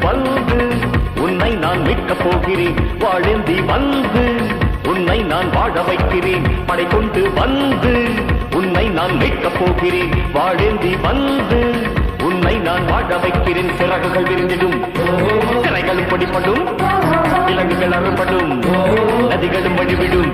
வந்து உன்னை நான் மீட்கப் போகிறேன். வாழேந்தி வந்து உன்னை நான் வாழ வைக்கிறேன். படை கொண்டு வந்து உன்னை நான் மீட்கப் போகிறேன். வாழேந்தி வந்து உன்னை நான் வாழ வைக்கிறேன். சிறகுகள் விரிந்திடும், சிறைகளும் படிப்படும், விலங்குகள் அறுபடும், நதிகளும் வழிவிடும்.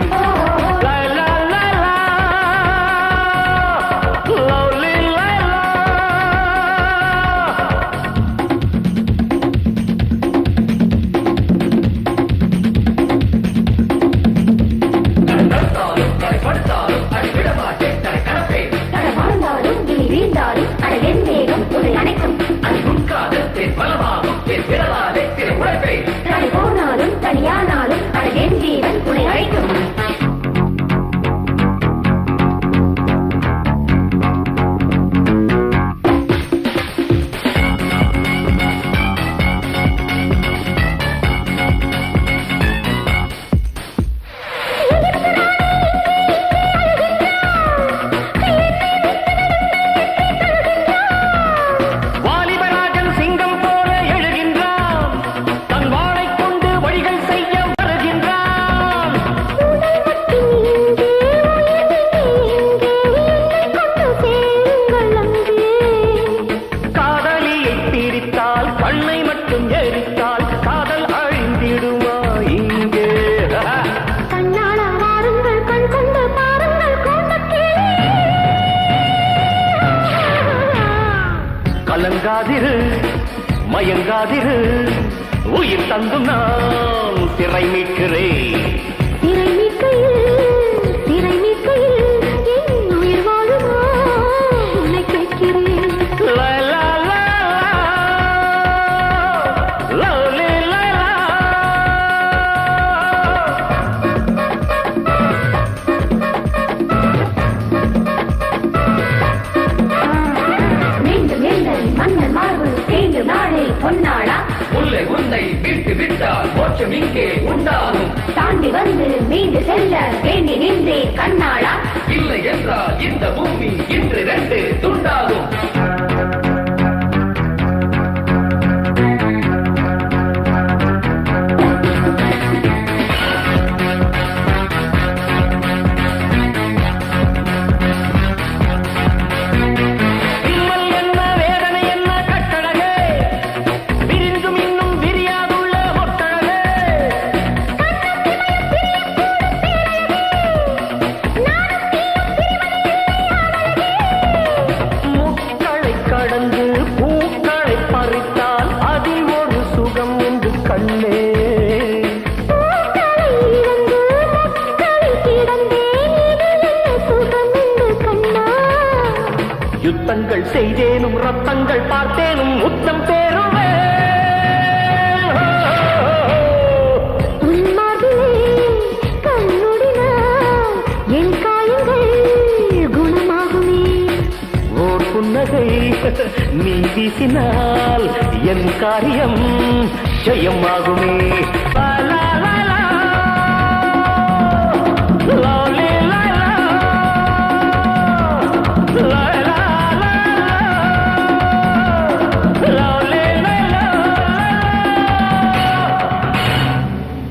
கலங்காதிரு, மயங்காதிரு, உயிர் தந்து நான் சிறை மீட்கிறேன். சிறை மீட்கையில் என் உயிர் வாழுமா உன்னை கேட்கிறேன். உன்னை விட்டு விட்டால் மோட்சம் இங்கே உண்டாகும். தாண்டி வந்து மீண்டு செல்ல வேண்டி நின்றே கண்ணாளா. இல்லை என்றால் இந்த பூமி இன்று 2 துண்டாகும். பூக்களை பறித்தால் அதில் ஒரு சுகம் என்று கண்ணே. யுத்தங்கள் செய்தேனும் ரத்தங்கள் பார்த்தேனும் முத்தம் தேருவே. என் காயங்கள் குணமாகுமே. ஓர் புன்னகை நீ வீசினால் என் காரியம் ஜெயமாகுமே.